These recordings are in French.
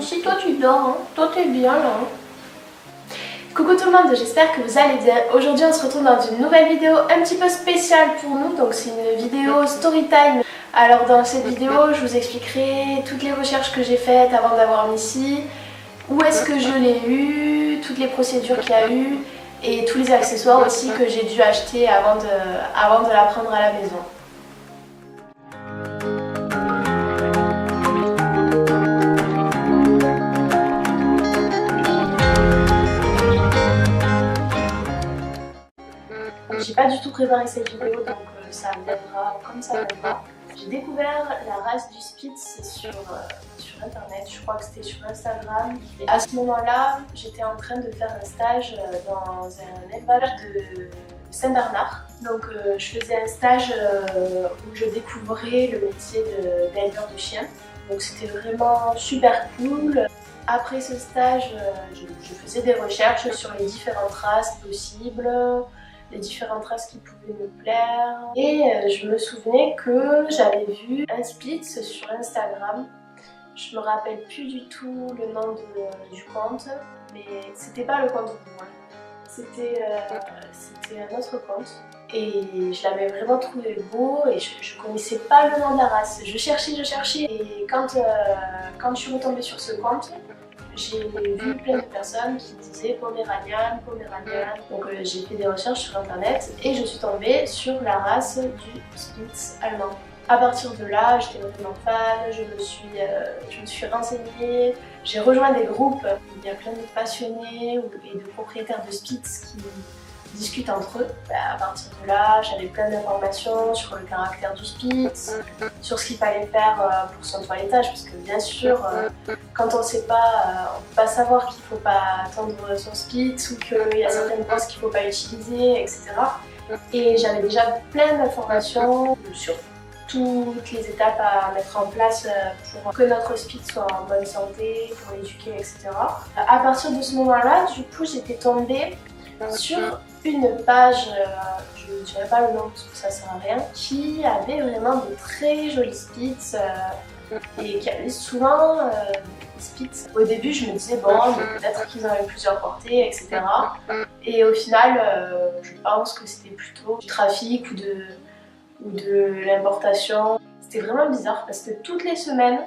Missy, toi tu dors, hein. Toi t'es bien là. Hein. Coucou tout le monde, j'espère que vous allez bien. Aujourd'hui on se retrouve dans une nouvelle vidéo un petit peu spéciale pour nous. Donc c'est une vidéo story time. Alors dans cette vidéo je vous expliquerai toutes les recherches que j'ai faites avant d'avoir Missy, où est-ce que je l'ai eu, toutes les procédures qu'il y a eu et tous les accessoires aussi que j'ai dû acheter avant de la prendre à la maison. J'ai pas du tout préparé cette vidéo donc ça viendra comme ça viendra. J'ai découvert la race du Spitz sur internet, je crois que c'était sur Instagram. Et à ce moment-là, j'étais en train de faire un stage dans un élevage de Saint-Bernard. Donc je faisais un stage où je découvrais le métier d'éleveur de chiens. Donc c'était vraiment super cool. Après ce stage, je faisais des recherches sur les différentes races possibles, les différentes races qui pouvaient me plaire. Et je me souvenais que j'avais vu un Spitz sur Instagram. Je me rappelle plus du tout le nom du compte, mais c'était pas le compte pour moi. C'était un autre compte. Et je l'avais vraiment trouvé beau et je connaissais pas le nom de la race. Je cherchais et quand je suis retombée sur ce compte, j'ai vu plein de personnes qui disaient Poméranian. Donc j'ai fait des recherches sur internet et je suis tombée sur la race du Spitz allemand. À partir de là, j'étais vraiment fan, je me suis renseignée, j'ai rejoint des groupes, il y a plein de passionnés et de propriétaires de Spitz qui discutent entre eux. À partir de là, j'avais plein d'informations sur le caractère du Spitz, sur ce qu'il fallait faire pour son toilettage, parce que bien sûr, quand on ne sait pas, on ne peut pas savoir qu'il ne faut pas attendre son Spitz ou qu'il y a certaines races qu'il ne faut pas utiliser, etc. Et j'avais déjà plein d'informations sur toutes les étapes à mettre en place pour que notre Spitz soit en bonne santé, pour l'éduquer, etc. À partir de ce moment-là, du coup, j'étais tombée sur une page, je ne dirais pas le nom parce que ça sert à rien, qui avait vraiment de très jolis Spitz et qui avait souvent des Spitz. Au début, je me disais bon, peut-être qu'ils en avaient plusieurs portées, etc. Et au final, je pense que c'était plutôt du trafic ou de l'importation. C'était vraiment bizarre parce que toutes les semaines,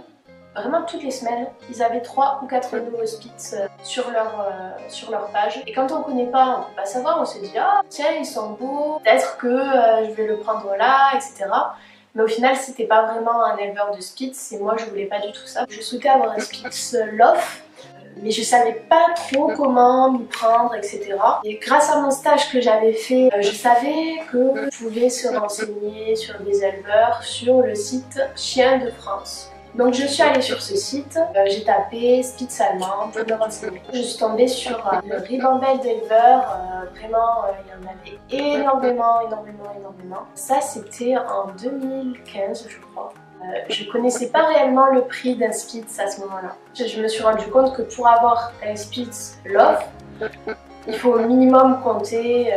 vraiment toutes les semaines, ils avaient 3 ou 4 nouveaux Spitz sur leur page. Et quand on ne connaît pas, on ne peut pas savoir, on se dit ah tiens ils sont beaux, peut-être que je vais le prendre là, etc. Mais au final c'était pas vraiment un éleveur de Spitz et moi je voulais pas du tout ça. Je souhaitais avoir un Spitz Lof, mais je savais pas trop comment m'y prendre, etc. Et grâce à mon stage que j'avais fait, je savais que je pouvais se renseigner sur des éleveurs sur le site Chiens de France. Donc je suis allée sur ce site, j'ai tapé Spitz allemand pour me renseigner. Je suis tombée sur le ribambelle d'éleveurs, vraiment il y en avait énormément. Ça c'était en 2015 je crois. Je connaissais pas réellement le prix d'un Spitz à ce moment-là. Je me suis rendu compte que pour avoir un Spitz Lof, il faut au minimum compter,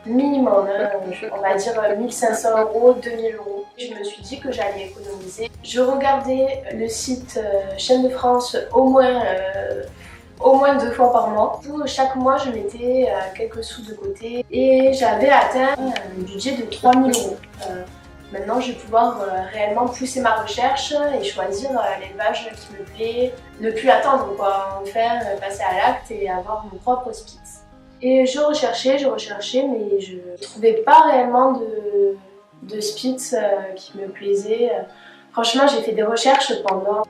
on va dire 1500 €, 2000 €. Je me suis dit que j'allais économiser. Je regardais le site Chiens de France au moins 2 fois par mois. Chaque mois, je mettais quelques sous de côté et j'avais atteint un budget de 3000 €. Maintenant, je vais pouvoir réellement pousser ma recherche et choisir l'élevage qui me plaît, ne plus attendre quoi, en faire, passer à l'acte et avoir mon propre Spitz. Et je recherchais, mais je ne trouvais pas réellement de Spitz qui me plaisait. Franchement, j'ai fait des recherches pendant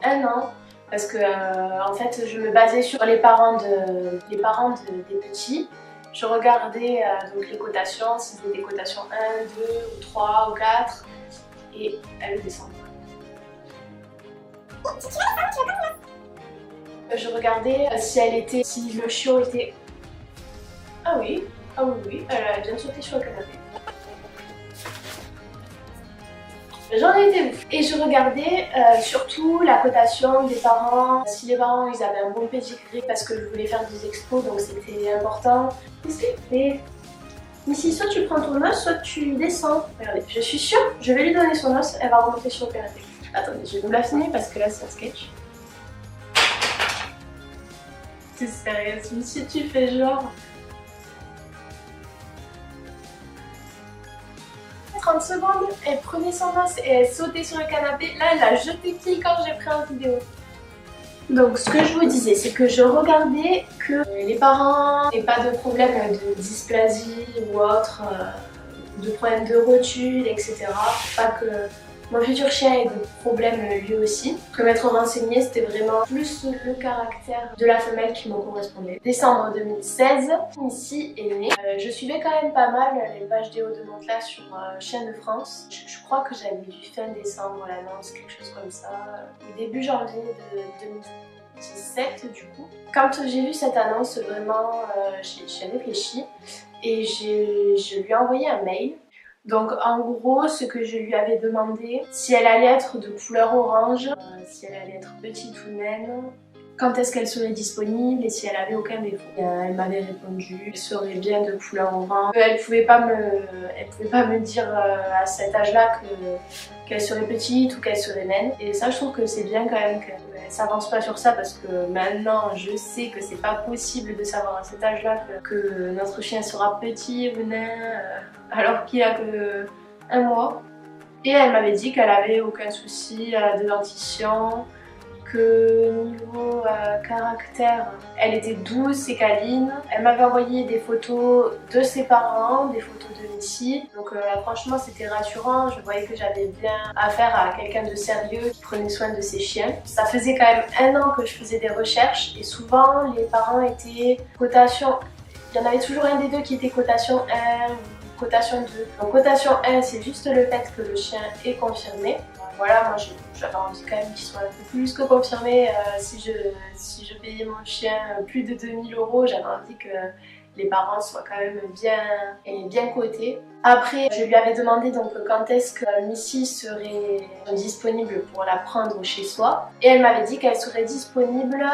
1 an parce que en fait, je me basais sur les parents des petits. Je regardais donc les cotations, si c'était des cotations 1, 2 ou 3 ou 4 et elles descendent. Je regardais si le chiot était... Ah oui, elle vient de sauter sur le canapé. J'en étais ouf. Et je regardais surtout la cotation des parents, si les parents ils avaient un bon pedigree parce que je voulais faire des expos donc c'était important. Qu'est-ce que tu fais? Missy, soit tu prends ton os, soit tu descends. Regardez, je suis sûre, je vais lui donner son os, elle va remonter sur le canapé. Attendez, je vais vous la filmer parce que là c'est un sketch. T'es sérieuse? Mais si tu fais genre... 30 secondes, elle prenait son os et elle sautait sur le canapé. Là, elle a jeté pied quand j'ai pris en vidéo. Donc ce que je vous disais, c'est que je regardais que les parents n'aient pas de problème de dysplasie ou autre, de problème de rotule, etc. Pas que mon futur chien ait de problème lui aussi. Que m'être renseignée, c'était vraiment plus le caractère de la femelle qui me correspondait. Décembre 2016, Missy est née. Je suivais quand même pas mal les pages Déo de Montelas sur Chien de France. Je crois que j'avais vu fin décembre l'annonce, quelque chose comme ça. Au début janvier de 2017 du coup. Quand j'ai vu cette annonce, vraiment, j'ai réfléchi et je lui ai envoyé un mail. Donc en gros, ce que je lui avais demandé, si elle allait être de couleur orange, si elle allait être petite ou naine, quand est-ce qu'elle serait disponible et si elle avait aucun défaut. Elle m'avait répondu, elle serait bien de couleur orange. Elle pouvait pas me dire à cet âge-là qu'elle serait petite ou qu'elle serait naine. Et ça, je trouve que c'est bien quand même qu'elle s'avance pas sur ça parce que maintenant, je sais que c'est pas possible de savoir à cet âge-là que notre chien sera petit ou nain alors qu'il a que 1 mois. Et elle m'avait dit qu'elle avait aucun souci de dentition, que niveau caractère, elle était douce et câline. Elle m'avait envoyé des photos de ses parents, des photos de Missy. Donc franchement c'était rassurant, je voyais que j'avais bien affaire à quelqu'un de sérieux qui prenait soin de ses chiens. Ça faisait quand même 1 an que je faisais des recherches et souvent les parents étaient cotation... Il y en avait toujours un des deux qui était cotation 1 ou cotation 2. Donc cotation 1 c'est juste le fait que le chien est confirmé. Voilà, moi j'avais envie quand même qu'il soit un peu plus que confirmé. Si je payais mon chien plus de 2000 €, j'avais envie que les parents soient quand même bien cotés. Après, je lui avais demandé donc quand est-ce que Missy serait disponible pour la prendre chez soi. Et elle m'avait dit qu'elle serait disponible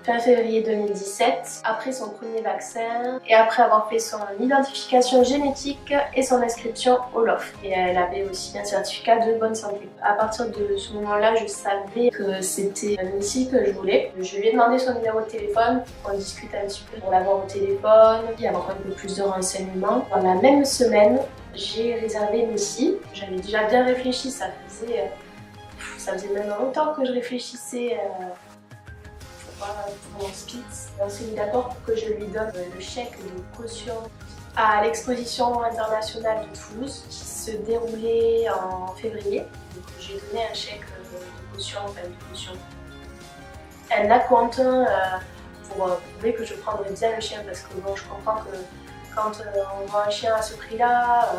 fin février 2017, après son premier vaccin et après avoir fait son identification génétique et son inscription au LOF. Et elle avait aussi un certificat de bonne santé. À partir de ce moment-là, je savais que c'était Missy que je voulais. Je lui ai demandé son numéro de téléphone pour qu'on discute un petit peu, pour l'avoir au téléphone et avoir un peu plus de renseignements. Dans la même semaine, j'ai réservé Missy. J'avais déjà bien réfléchi, ça faisait même longtemps que je réfléchissais pour mon Spitz. On s'est mis d'accord pour que je lui donne le chèque de caution à l'exposition internationale de Toulouse qui se déroulait en février. Donc j'ai donné un chèque de caution, un acompte pour prouver que je prendrais bien le chien parce que bon, je comprends que quand on voit un chien à ce prix-là,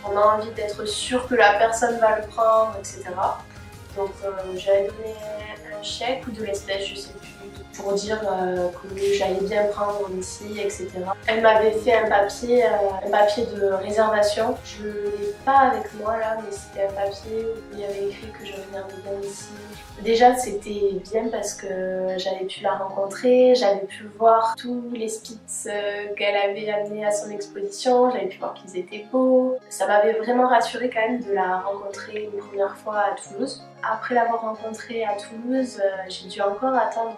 on a envie d'être sûr que la personne va le prendre, etc. Donc j'avais donné un chèque ou de l'espèce, je sais plus, pour dire que j'allais bien prendre Missy, etc. Elle m'avait fait un papier de réservation. Je ne l'ai pas avec moi là, mais c'était un papier où il y avait écrit que je regardais bien Missy. Déjà c'était bien parce que j'avais pu la rencontrer, j'avais pu voir tous les Spitz qu'elle avait amenés à son exposition, j'avais pu voir qu'ils étaient beaux. Ça m'avait vraiment rassurée quand même de la rencontrer une première fois à Toulouse. Après l'avoir rencontrée à Toulouse, j'ai dû encore attendre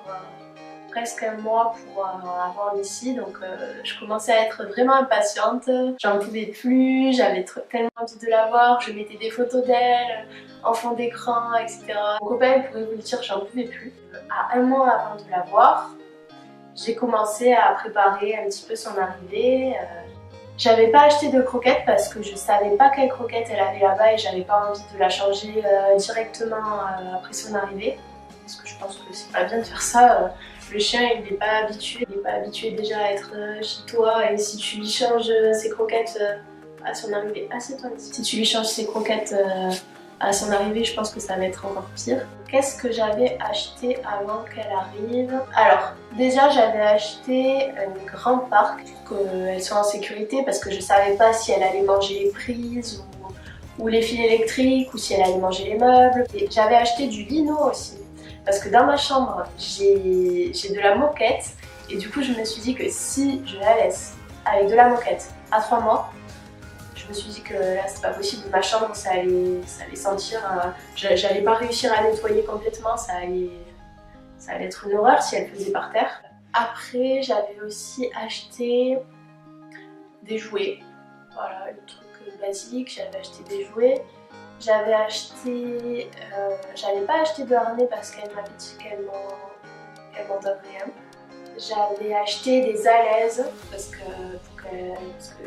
presque 1 mois pour avoir Missy, donc je commençais à être vraiment impatiente. J'en pouvais plus, j'avais tellement envie de la voir, je mettais des photos d'elle en fond d'écran, etc. Mon copain pourrait vous le dire, j'en pouvais plus. À 1 mois avant de la voir, j'ai commencé à préparer un petit peu son arrivée. J'avais pas acheté de croquettes parce que je savais pas quelle croquette elle avait là-bas et j'avais pas envie de la changer directement après son arrivée. Parce que je pense que c'est pas bien de faire ça. Le chien il n'est pas habitué déjà à être chez toi et si tu lui changes ses croquettes à son arrivée, assieds-toi ici. Si tu lui changes ses croquettes à son arrivée, je pense que ça va être encore pire. Qu'est-ce que j'avais acheté avant qu'elle arrive? Alors, déjà j'avais acheté un grand parc pour qu'elle soit en sécurité parce que je savais pas si elle allait manger les prises ou les fils électriques ou si elle allait manger les meubles. Et j'avais acheté du lino aussi parce que dans ma chambre j'ai de la moquette et du coup je me suis dit que si je la laisse avec de la moquette à 3 mois, je me suis dit que là c'est pas possible, ma chambre ça allait sentir, j'allais pas réussir à nettoyer complètement, ça allait être une horreur si elle faisait par terre. Après, j'avais aussi acheté des jouets. Voilà, le truc basique, j'avais acheté des jouets. J'avais acheté... j'avais pas acheté de harnais parce qu'elle m'avait dit qu'elle m'en donnerait un. J'avais acheté des alaises parce que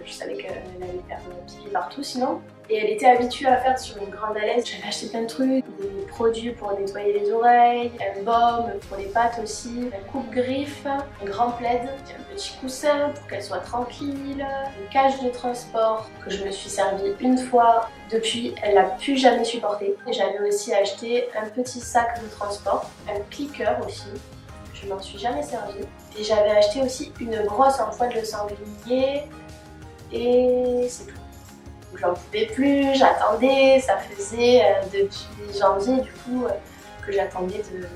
je savais qu'elle allait faire pipi partout sinon. Et elle était habituée à faire sur une grande alaise. J'avais acheté plein de trucs, des produits pour nettoyer les oreilles, un baume pour les pattes aussi, un coupe-griffe, un grand plaid, un petit coussin pour qu'elle soit tranquille, une cage de transport que je me suis servie une fois. Depuis, elle l'a plus jamais supporté. J'avais aussi acheté un petit sac de transport, un cliqueur aussi. Je m'en suis jamais servi. Et j'avais acheté aussi une brosse en poil de sanglier et c'est tout. J'en pouvais plus, j'attendais, ça faisait depuis janvier du coup que j'attendais de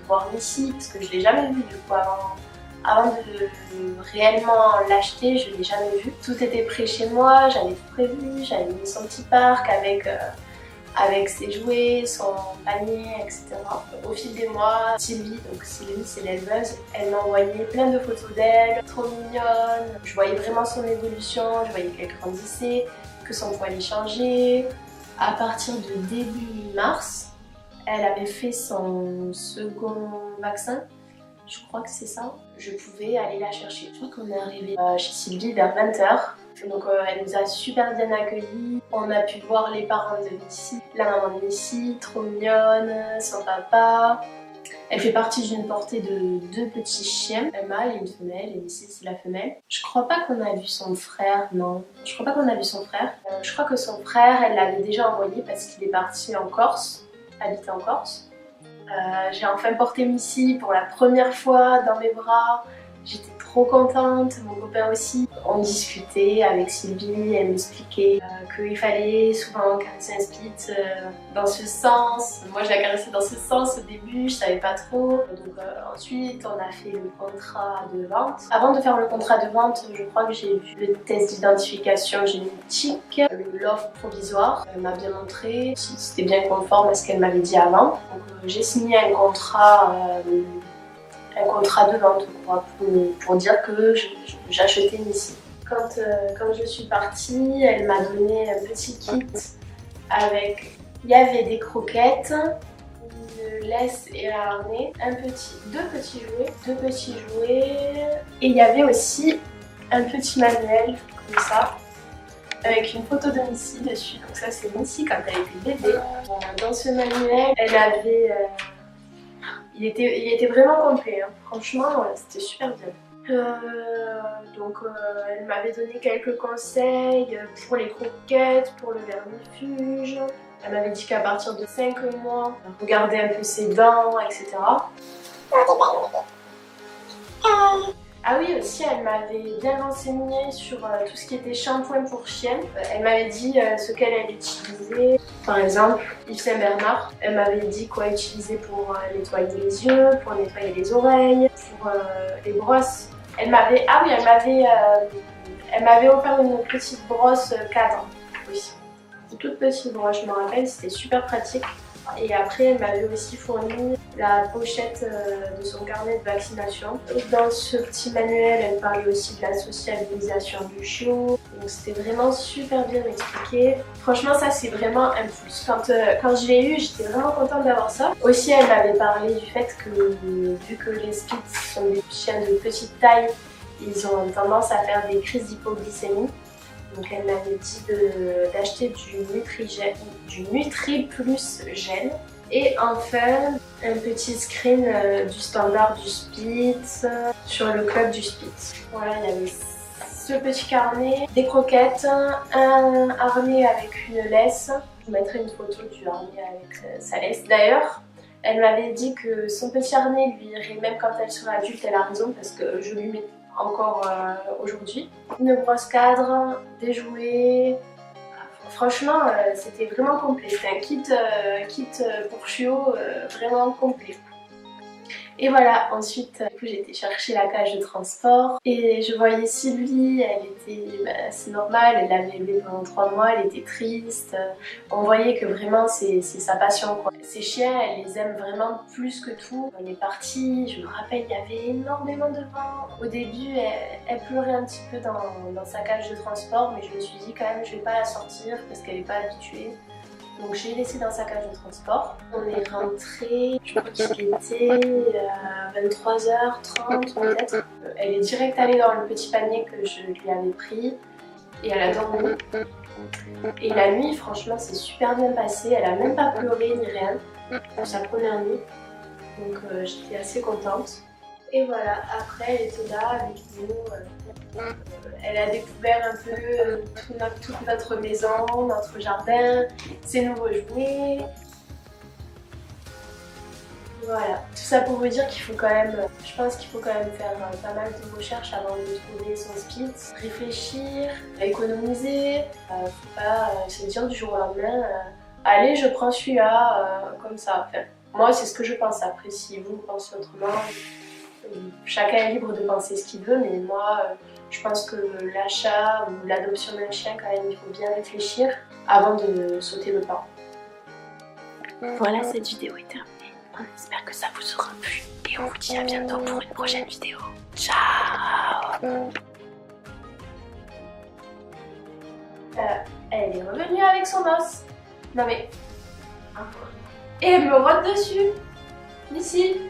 voir Missy parce que je l'ai jamais vue du coup avant de réellement l'acheter, je l'ai jamais vue. Tout était prêt chez moi, j'avais tout prévu, j'avais mis son petit parc avec ses jouets, son panier, etc. Au fil des mois, Sylvie, donc Sylvie c'est l'éleveuse, elle m'envoyait plein de photos d'elle, trop mignonne. Je voyais vraiment son évolution, je voyais qu'elle grandissait, que son poil est changé. À partir de début mars, elle avait fait son second vaccin. Je crois que c'est ça. Je pouvais aller la chercher. Je crois qu'on est arrivé chez Sylvie vers 20 h. Donc elle nous a super bien accueillis. On a pu voir les parents de Missy, la maman de Missy, trop mignonne, son papa. Elle fait partie d'une portée de 2 petits chiens, un mâle et une femelle, et Missy c'est la femelle. Je crois pas qu'on a vu son frère, non. Je crois pas qu'on a vu son frère. Je crois que son frère, elle l'avait déjà envoyé parce qu'il est parti en Corse, habiter en Corse. J'ai enfin porté Missy pour la première fois dans mes bras. J'étais trop contente, mon copain aussi. On discutait avec Sylvie, elle m'expliquait qu'il fallait souvent caresser un split dans ce sens. Moi je la caressais dans ce sens au début, je savais pas trop. Donc ensuite on a fait le contrat de vente. Avant de faire le contrat de vente, je crois que j'ai vu le test d'identification génétique, le LOF provisoire. Elle m'a bien montré si c'était bien conforme à ce qu'elle m'avait dit avant. Donc j'ai signé un contrat de vente pour dire que j'achetais Missy. Quand je suis partie, elle m'a donné un petit kit avec... Il y avait des croquettes, une laisse et un harnais, deux petits jouets, et il y avait aussi un petit manuel comme ça, avec une photo de Missy dessus. Donc ça c'est Missy quand elle était bébé. Dans ce manuel, elle avait... Il était vraiment complet, hein. Franchement, c'était super bien. Elle m'avait donné quelques conseils pour les croquettes, pour le vermifuge. Elle m'avait dit qu'à partir de 5 mois, regarder un peu ses dents, etc. Ah oui, aussi, elle m'avait bien renseigné sur tout ce qui était shampoing pour chienne. Elle m'avait dit ce qu'elle allait utiliser. Par exemple, Yves Saint Bernard, elle m'avait dit quoi utiliser pour nettoyer les yeux, pour nettoyer les oreilles, pour les brosses. Elle m'avait offert une petite brosse cadre aussi. Une toute petite brosse, je me rappelle, c'était super pratique. Et après, elle m'avait aussi fourni la pochette de son carnet de vaccination. Dans ce petit manuel, elle parlait aussi de la socialisation du chiot. Donc c'était vraiment super bien expliqué. Franchement, ça c'est vraiment un plus. Quand je l'ai eu, j'étais vraiment contente d'avoir ça. Aussi, elle m'avait parlé du fait que, vu que les Spitz sont des chiens de petite taille, ils ont tendance à faire des crises d'hypoglycémie. Donc elle m'avait dit d'acheter du Nutri Plus Gel. Et enfin, un petit screen du standard du Spitz sur le club du Spitz. Voilà, il y avait ce petit carnet, des croquettes, un harnais avec une laisse. Je vous mettrai une photo du harnais avec sa laisse. D'ailleurs, elle m'avait dit que son petit harnais lui irait même quand elle sera adulte. Elle a raison parce que je lui mets encore aujourd'hui. Une brosse cadre, des jouets. Franchement, c'était vraiment complet. C'était un kit pour chiot vraiment complet. Et voilà, ensuite du coup, j'ai été chercher la cage de transport et je voyais Sylvie, elle était, c'est normal, elle l'avait élevée pendant 3 mois, elle était triste. On voyait que vraiment c'est sa passion quoi. Ces chiens, elle les aime vraiment plus que tout. On est parti, je me rappelle, il y avait énormément de vent. Au début, elle pleurait un petit peu dans sa cage de transport, mais je me suis dit quand même je vais pas la sortir parce qu'elle n'est pas habituée. Donc je l'ai laissée dans sa cage de transport. On est rentré, je crois qu'il était à 23h30 peut-être. Elle est direct allée dans le petit panier que je lui avais pris et elle a dormi. Et la nuit, franchement, c'est super bien passé. Elle a même pas pleuré ni rien pour sa première nuit. Donc j'étais assez contente. Et voilà, après elle était là avec nous. Elle a découvert un peu toute notre maison, notre jardin, ses nouveaux jouets. Voilà, tout ça pour vous dire qu'il faut quand même, je pense qu'il faut quand même faire pas mal de recherches avant de trouver son Spitz. Réfléchir, économiser, faut pas se dire du jour au lendemain, allez je prends celui-là, comme ça. Enfin, moi c'est ce que je pense, après si vous pensez autrement, chacun est libre de penser ce qu'il veut, mais moi je pense que l'achat ou l'adoption d'un chien quand même il faut bien réfléchir avant de sauter le pas. Voilà, cette vidéo est terminée. On espère que ça vous aura plu et on vous dit à bientôt pour une prochaine vidéo. Ciao. Elle est revenue avec son os. Non mais... Et elle me rote dessus. Ici.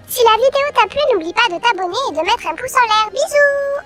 Si la vidéo t'a plu, n'oublie pas de t'abonner et de mettre un pouce en l'air. Bisous!